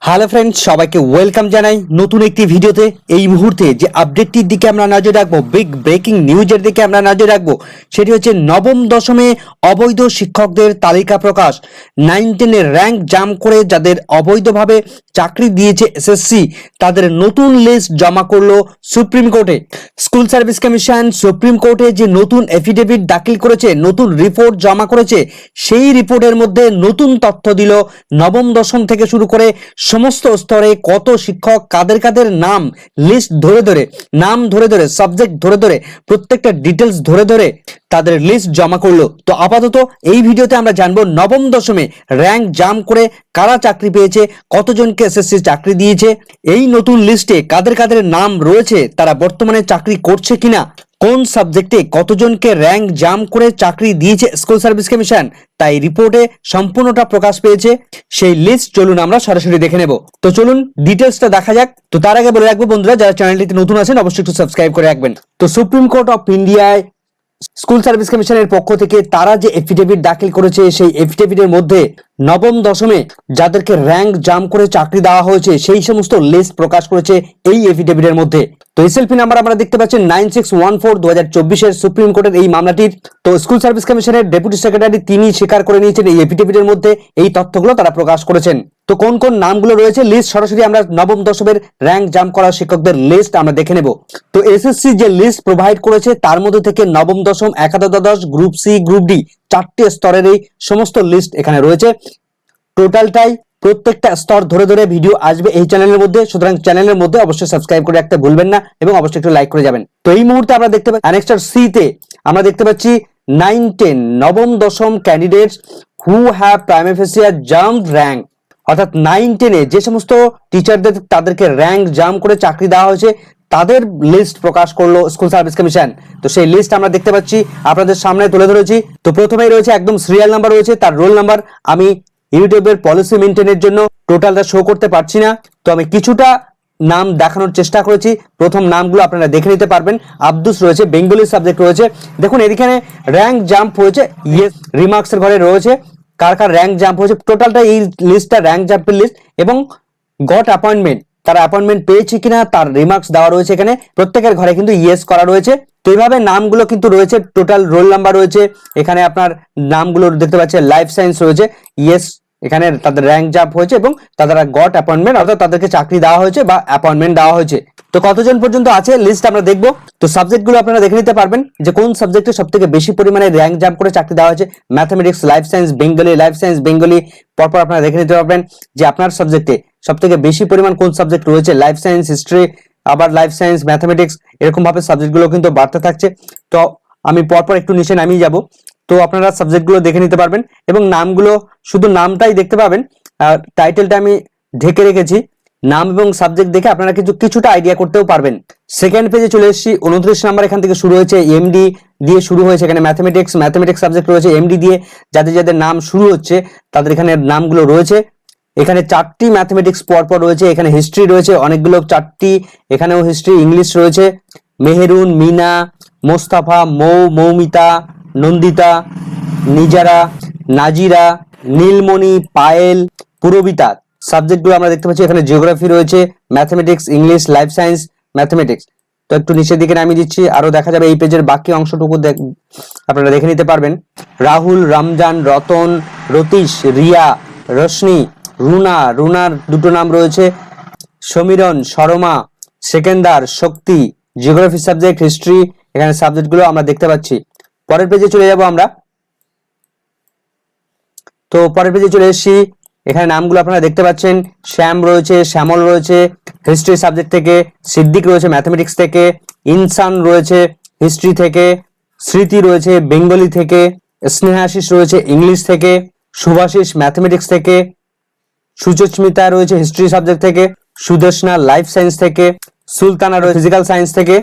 Hello friends, সবাইকে welcome জানাই নতুন একটি ভিডিওতে। এই মুহূর্তে যে আপডেটটির দিকে আমরা নজর রাখবো, বিগ ব্রেকিং নিউজের দিকে আমরা নজর রাখবো, সেটি হচ্ছে নবম দশমে অবৈধ শিক্ষকদের তালিকা প্রকাশ। 9-10-এর র্যাঙ্ক জাম করে যাদের অবৈধভাবে চাকরি দিয়েছে এসএসসি, তাদের নতুন লিস্ট জমা করলো সুপ্রিম কোর্টে। স্কুল সার্ভিস কমিশন সুপ্রিম কোর্টে যে নতুন এফিডেভিট দাখিল করেছে, নতুন রিপোর্ট জমা করেছে, সেই রিপোর্টের মধ্যে নতুন তথ্য দিল। নবম দশম থেকে শুরু করে সমস্ত স্তরে কত শিক্ষক, কাদের কাদের নাম, লিস্ট ধরে ধরে, নাম ধরে ধরে, সাবজেক্ট ধরে ধরে, প্রত্যেকটা ডিটেলস ধরে ধরে তাদের লিস্ট জমা করলো। তো আপাতত এই ভিডিওতে আমরা জানবো নবম দশমে র্যাঙ্ক জাম করে কারা চাকরি পেয়েছে, কতজনকে এসএসসি চাকরি দিয়েছে, এই নতুন লিস্টে কাদের কাদের নাম রয়েছে, তারা বর্তমানে চাকরি করছে কিনা, কোন সাবজেক্টে কতজনকে র্যাঙ্ক জাম করে চাকরি দিয়েছে স্কুল সার্ভিস কমিশন, তাই রিপোর্টে সম্পূর্ণটা প্রকাশ পেয়েছে। সেই লিস্ট চলুন আমরা সরাসরি দেখে নেব। তো চলুন ডিটেলসটা দেখা যাক। তো তার আগে বলে রাখবো বন্ধুরা, যারা চ্যানেলটিতে নতুন আছেন অবশ্যই একটু সাবস্ক্রাইব করে রাখবেন। তো সুপ্রিম কোর্ট অফ ইন্ডিয়ায় স্কুল সার্ভিস কমিশনের পক্ষ থেকে তারা যে এফিডেভিট দাখিল করেছে, সেই এফিডেভিটের মধ্যে নবম দশমে যাদেরকে র্যাঙ্ক জাম করে চাকরি দেওয়া হয়েছে সেই সমস্ত লিস্ট প্রকাশ করেছে এই এফিডেভিটের মধ্যে। তো এসএলপি নাম্বার আমরা দেখতে পাচ্ছি 9614/2024 সুপ্রিম কোর্টের এই মামলাটির। তো স্কুল সার্ভিস কমিশনের ডেপুটি সেক্রেটারি তিনি স্বীকার করে নিয়েছেন এই এফিডেভিটের মধ্যে এই তথ্যগুলো তারা প্রকাশ করেছেন। তো কোন কোন নামগুলো রয়েছে লিস্ট, সরাসরি আমরা নবম দশমের র্যাঙ্ক জাম করা শিক্ষকদের লিস্ট আমরা দেখে নেব। তো এসএসসি যে লিস্ট প্রোভাইড করেছে তার মধ্যে থেকে নবম দশম, একাদশ দ্বাদশ, গ্রুপ সি, গ্রুপ ডি, 4টে স্তরের এই সমস্ত লিস্ট এখানে রয়েছে। টোটালটাই প্রত্যেকটা স্তর ধরে ধরে ভিডিও আসবে এই চ্যানেলের মধ্যে, সুতরাং চ্যানেলের মধ্যে অবশ্যই সাবস্ক্রাইব করে রাখতে ভুলবেন না এবং অবশ্যই একটু লাইক করে যাবেন। তো এই মুহূর্তে আমরা দেখতে পাচ্ছি অ্যানেক্সার সি তে আমরা দেখতে পাচ্ছি 9-10 নবম দশম candidates who have prima ফেসি jumped rank, অর্থাৎ 9-10-এ যে সমস্ত টিচারদের তাদেরকে র্যাঙ্ক জাম করে চাকরি দেওয়া হয়েছে তাদের লিস্ট প্রকাশ করলো স্কুল সার্ভিস কমিশন। তো সেই লিস্ট আমরা দেখতে পাচ্ছি, আপনাদের সামনে তুলে ধরেছি। তো প্রথমেই রয়েছে একদম সিরিয়াল নাম্বার রয়েছে, তার রোল নাম্বার। আমি ইউটিউবের পলিসি মেনটেনের জন্য টোটালটা শো করতে পারছি না, তো আমি কিছুটা নাম দেখানোর চেষ্টা করেছি। প্রথম নামগুলো আপনারা দেখে নিতে পারবেন। আব্দুস রয়েছে, বেঙ্গলি সাবজেক্ট রয়েছে। দেখুন এখানে র্যাঙ্ক জাম্প হয়েছে, ইয়েস রিমার্কসের ঘরে রয়েছে কার কার র্যাঙ্ক জাম্প হয়েছে। টোটালটা এই লিস্টটা র্যাঙ্ক জাম্পের লিস্ট এবং গট অ্যাপয়েন্টমেন্ট, তারা অ্যাপয়েন্টমেন্ট পেয়েছে কিনা তার রিমার্কস দেওয়া রয়েছে এখানে। প্রত্যেকের ঘরে কিন্তু ইয়েস করা রয়েছে। তো এইভাবে নামগুলো কিন্তু রয়েছে, টোটাল রোল নাম্বার রয়েছে এখানে, আপনার নামগুলো দেখতে পাচ্ছেন। লাইফ সায়েন্স রয়েছে, ইয়েস এখানে তাদের র্যাঙ্ক জাম্প হয়েছে এবং তারা গট অ্যাপয়েন্টমেন্ট, অর্থাৎ তাদেরকে চাকরি দেওয়া হয়েছে বা অ্যাপয়েন্টমেন্ট দেওয়া হয়েছে। তো কতজন পর্যন্ত আছে লিস্ট আমরা দেখবো। তো সাবজেক্টগুলো আপনারা দেখে নিতে পারবেন যে কোন সাবজেক্টে সব থেকে বেশি পরিমাণে র্যাঙ্ক জাম্প করে চাকরি দেওয়া হয়েছে। Mathematics, life science, Bengali, life science, Bengali, পরপর আপনারা দেখে নিতে পারবেন যে আপনার সাবজেক্টে সব থেকে বেশি পরিমাণ কোন সাবজেক্ট রয়েছে। লাইফ সায়েন্স, হিস্ট্রি, আবার লাইফ সায়েন্স, ম্যাথমেটিক্স, এরকম ভাবে সাবজেক্টগুলো কিন্তু বাড়তে থাকছে। তো আমি পরপর একটু নিচে নামিয়ে যাব, তো আপনারা সাবজেক্টগুলো দেখে নিতে পারবেন এবং নামগুলো শুধু নামটাই দেখতে পাবেন, আর টাইটেলটা আমি ঢেকে রেখেছি। নাম এবং সাবজেক্ট দেখে আপনারা কিছুটা আইডিয়া করতেও পারবেন। সেকেন্ড পেজে চলে এসেছি, 29 নাম্বার এখান থেকে শুরু হয়েছে, এমডি দিয়ে শুরু হয়েছে। এখানে ম্যাথমেটিক্স সাবজেক্ট রয়েছে, এমডি দিয়ে যাদের যাদের নাম শুরু হচ্ছে তাদের এখানে নামগুলো রয়েছে। এখানে 4টি ম্যাথমেটিক্স পরপর রয়েছে। এখানে হিস্ট্রি রয়েছে অনেকগুলো, 4টি, এখানেও হিস্ট্রি। ইংলিশ রয়েছে মেহেরুন, মিনা, মোস্তাফা, মৌমিতা, নন্দিতা, নিজারা, নাজিরা, নীলমণি, পায়েল, পুরবিতা। সাবজেক্টগুলো আমরা দেখতে পাচ্ছি। এখানে জিওগ্রাফি রয়েছে, mathematics, English, life science, mathematics. তো একটু নিচের দিকে নামিয়ে দিচ্ছি, আরো দেখা যাবে এই পেজের বাকি অংশটুকু আপনারা দেখে নিতে পারবেন। রাহুল, রমজান, রতন, রতীশ, রিয়া, রশ্মি, রুনার দুটো নাম রয়েছে, সমীরন, শর্মা, সেকেন্দার, শক্তি। জিওগ্রাফি সাবজেক্ট, হিস্ট্রি, এখানে সাবজেক্টগুলো আমরা দেখতে পাচ্ছি। পরের পেজে চলে যাব আমরা। তো পরের পেজে চলে এসেছি, এখানে নামগুলো আপনারা দেখতে পাচ্ছেন। শ্যাম রয়েছে, শ্যামল রয়েছে হিস্ট্রি সাবজেক্ট থেকে, সিদ্দিক রয়েছে ম্যাথমেটিক্স থেকে, ইনসান রয়েছে হিস্ট্রি থেকে, স্মৃতি রয়েছে বেঙ্গলি থেকে, স্নেহাশিস রয়েছে ইংলিশ থেকে, শুভাশিস ম্যাথমেটিক্স থেকে, সুচস্মিতা রয়েছে হিস্ট্রি সাবজেক্ট থেকে, সুদর্শনা লাইফ সায়েন্স থেকে, সুলতানা রয়েছে ফিজিক্যাল সায়েন্স থেকে,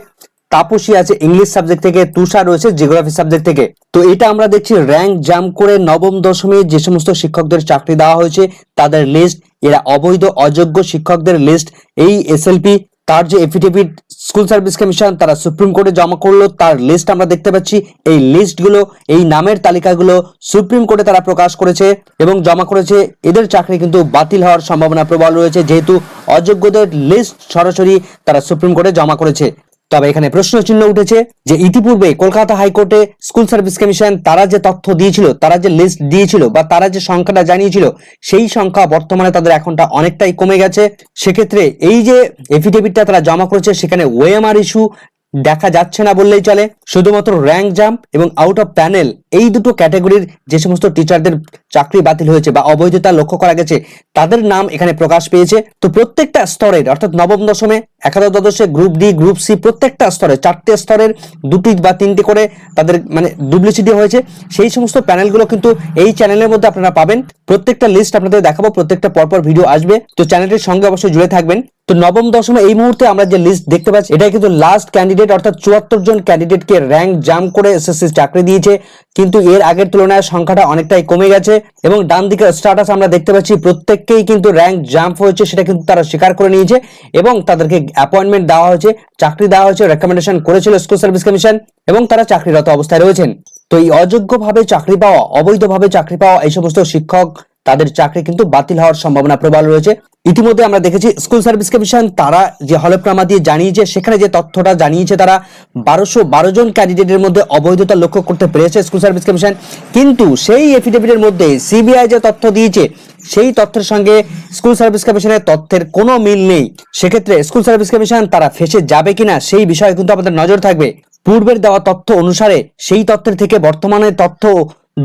তাপসী আছে ইংলিশ সাবজেক্ট থেকে, তুষার রয়েছে জিওগ্রাফি সাবজেক্ট থেকে। তো এটা আমরা দেখছি র্যাঙ্ক জাম্প করে নবম দশমে যে সমস্ত শিক্ষকদের চাকরি দেওয়া হয়েছে তাদের লিস্ট, এরা অবৈধ অযোগ্য শিক্ষকদের লিস্ট এই এসএলপি তার যে এফিডেভিট স্কুল সার্ভিস কমিশন তারা সুপ্রিম কোর্টে জমা করলো, তার লিস্ট আমরা দেখতে পাচ্ছি। এই লিস্টগুলো, এই নামের তালিকাগুলো সুপ্রিম কোর্টে তারা প্রকাশ করেছে এবং জমা করেছে। এদের চাকরি কিন্তু বাতিল হওয়ার সম্ভাবনা প্রবল রয়েছে, যেহেতু অযোগ্যদের লিস্ট সরাসরি তারা সুপ্রিম কোর্টে জমা করেছে। তবে এখানে প্রশ্ন চিহ্ন উঠেছে যে ইতিপূর্বে কলকাতা হাইকোর্টে স্কুল সার্ভিস কমিশন তারা যে তথ্য দিয়েছিল, তারা যে লিস্ট দিয়েছিল বা তারা যে সংখ্যাটা জানিয়েছিল, সেই সংখ্যা বর্তমানে তাদের এখনটা অনেকটাই কমে গেছে। সেক্ষেত্রে এই যে এফিডেভিটটা তারা জমা করেছে সেখানে ওএমআর ইস্যু দেখা যাচ্ছে না বললেই চলে। শুধুমাত্র র্যাঙ্ক জাম্প এবং আউট অফ প্যানেল এই দুটো ক্যাটাগরির যে সমস্ত টিচারদের চাকরি বাতিল হয়েছে বা অবৈধতা লক্ষ্য করা গেছে তাদের নাম এখানে প্রকাশ পেয়েছে। তো প্রত্যেকটা স্তরের, অর্থাৎ নবম দশমে, একাদশ দ্বাদশে, গ্রুপ ডি, গ্রুপ সি, প্রত্যেকটা স্তরে 4টে স্তরের 2টি বা 3টি করে তাদের ডুপ্লিসিটি হয়েছে। সেই সমস্ত প্যানেলগুলো কিন্তু এই চ্যানেলের মধ্যে আপনারা পাবেন। প্রত্যেকটা লিস্ট আপনাদের দেখাবো, প্রত্যেকটা পরপর ভিডিও আসবে, তো চ্যানেলটির সঙ্গে অবশ্যই জুড়ে থাকবেন। তো নবম দশমে এই মুহূর্তে আমরা যে লিস্ট দেখতে পাচ্ছি এটা কিন্তু লাস্ট ক্যান্ডিডেট, অর্থাৎ 74 জন ক্যান্ডিডেটকে র্যাঙ্ক জাম্প করে এসএসসি চাকরি দিয়েছে, কিন্তু এর আগের তুলনায় সংখ্যাটা অনেকটাই কমে গেছে। এবং ডান দিকে স্ট্যাটাস আমরা দেখতে পাচ্ছি প্রত্যেককেই কিন্তু র্যাঙ্ক জাম্প হয়েছে, সেটা কিন্তু তারা স্বীকার করে নিয়েছে এবং তাদেরকে অ্যাপয়েন্টমেন্ট দেওয়া হয়েছে, চাকরি দেওয়া হয়েছে, রেকমেন্ডেশন করেছিল স্কুল সার্ভিস কমিশন এবং তারা চাকরিরত অবস্থায় রয়েছেন। তো এই অযোগ্যভাবে চাকরি পাওয়া, অবৈধভাবে চাকরি পাওয়া এই সমস্ত শিক্ষক, তাদের চাকরি কিন্তু বাতিল হওয়ার সম্ভাবনা প্রবল রয়েছে। ইতিমধ্যে আমরা দেখেছি স্কুল সার্ভিস কমিশন তারা যে হলফনামা দিয়ে জানিয়েছে, সেখানে যে তথ্যটা জানিয়েছে তারা 1212 জন ক্যান্ডিডেটের মধ্যে অবৈধতা লক্ষ্য করতে পেরেছে স্কুল সার্ভিস কমিশন। কিন্তু সেই এফিডেভিটের মধ্যে সিবিআই যে তথ্য দিয়েছে সেই তথ্যের সঙ্গে স্কুল সার্ভিস কমিশনের তথ্যের কোনো মিল নেই। সেক্ষেত্রে স্কুল সার্ভিস কমিশন তারা ফেঁসে যাবে কিনা সেই বিষয়ে কিন্তু আমাদের নজর থাকবে। পূর্বের দেওয়া তথ্য অনুসারে সেই তথ্যের থেকে বর্তমানের তথ্য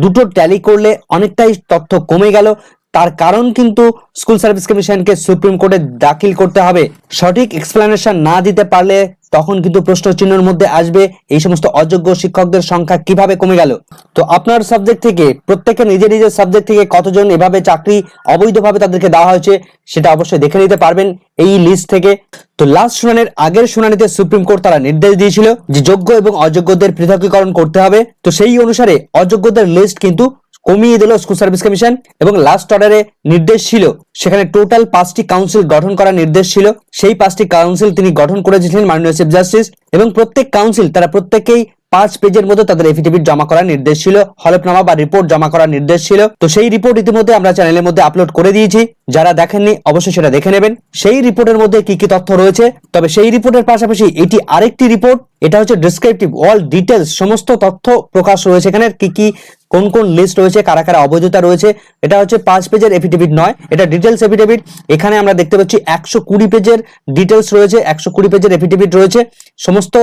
দুটো ট্যালি করলে অনেকটাই তথ্য কমে গেল। তার কারণ কিন্তু স্কুল সার্ভিস কমিশনকে সুপ্রিম কোর্টে দাখিল করতে হবে। সঠিক এক্সপ্লেনেশন না দিতে পারলে তখন কিন্তু প্রশ্ন চিহ্নের মধ্যে আসবে এই সমস্ত অযোগ্য শিক্ষকদের সংখ্যা কিভাবে কমে গেল। তো আপনার সাবজেক্ট থেকে, প্রত্যেকে নিজের নিজের সাবজেক্ট থেকে কতজন এভাবে চাকরি অবৈধভাবে তাদেরকে দেওয়া হয়েছে সেটা অবশ্যই দেখে নিতে পারবেন এই লিস্ট থেকে। তো লাস্ট শুনানির আগের শুনানিতে সুপ্রিম কোর্ট তারা নির্দেশ দিয়েছিল যে যোগ্য এবং অযোগ্যদের পৃথকীকরণ করতে হবে। তো সেই অনুসারে অযোগ্যদের লিস্ট কিন্তু কমিয়ে দিল স্কুল সার্ভিস কমিশন এবং লাস্ট অর্ডারে নির্দেশ ছিল সেখানে টোটাল 5টি কাউন্সিল গঠন করার নির্দেশ ছিল। সেই 5টি কাউন্সিল তিনি গঠন করেছিলেন মাননীয় চিফ জাস্টিস, এবং প্রত্যেক কাউন্সিল তারা প্রত্যেকেই 5 পেজের মধ্যে তাদের এফিডেভিট জমা করার নির্দেশ ছিল, হলফনামা বা রিপোর্ট জমা করার নির্দেশ ছিল। তো সেই রিপোর্ট ইতিমধ্যে আমরা চ্যানেলের মধ্যে আপলোড করে দিয়েছি, যারা দেখেননি অবশ্যই সেটা দেখে নেবেন। সেই রিপোর্টের মধ্যে কি কি তথ্য রয়েছে, তবে সেই রিপোর্টের পাশাপাশি এটি আরেকটি রিপোর্ট, এটা হচ্ছে ডেসক্রিপটিভ, অল ডিটেলস, সমস্ত তথ্য প্রকাশ রয়েছে এখানে, কি কি কোন কোন লিস্ট রয়েছে, কারা কারা অবৈধতা রয়েছে। এটা হচ্ছে 5 পেজের এফিডেভিট নয়, এটা ডিটেলস এফিডেভিট। এখানে আমরা দেখতে পাচ্ছি 120 পেজের ডিটেলস রয়েছে, 120 পেজের এফিডেভিট রয়েছে। সমস্ত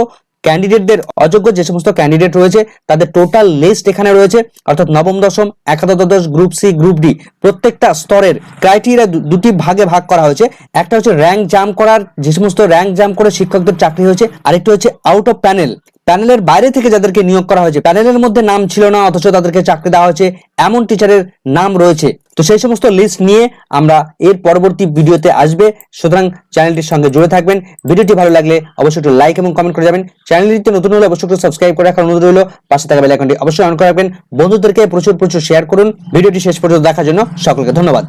ক্যান্ডিডেটদের, অযোগ্য যে সমস্ত ক্যান্ডিডেট রয়েছে তাদের টোটাল লিস্ট এখানে রয়েছে, অর্থাৎ নবম দশম, একাদশ দ্বাদশ, গ্রুপ সি, গ্রুপ ডি, প্রত্যেকটা স্তরের ক্রাইটেরিয়া দুটি ভাগে ভাগ করা হয়েছে। একটা হচ্ছে র্যাঙ্ক জাম্প করার, যে সমস্ত র্যাঙ্ক জাম্প করে শিক্ষকদের চাকরি হয়েছে, আরেকটা হচ্ছে আউট অফ প্যানেল, প্যানেলের বাইরে থেকে যাদেরকে নিয়োগ করা হয়েছে, প্যানেলের মধ্যে নাম ছিল না অথচ তাদেরকে চাকরি দেওয়া হয়েছে, এমন টিচারের নাম রয়েছে। তো সেই সমস্ত লিস্ট নিয়ে আমরা এর পরবর্তী ভিডিওতে আসবে, সুতরাং চ্যানেলটির সঙ্গে জুড়ে থাকবেন। ভিডিওটি ভালো লাগলে অবশ্যই একটু লাইক এবং কমেন্ট করে যাবেন। চ্যানেলটিতে নতুন হলে অবশ্যই একটু সাবস্ক্রাইব করে রাখার অনুরোধ রইল। পাশে থাকা বেল আইকনটি অবশ্যই অন করে রাখবেন। বন্ধুদেরকে প্রচুর প্রচুর শেয়ার করুন। ভিডিওটি শেষ পর্যন্ত দেখার জন্য সকলকে ধন্যবাদ।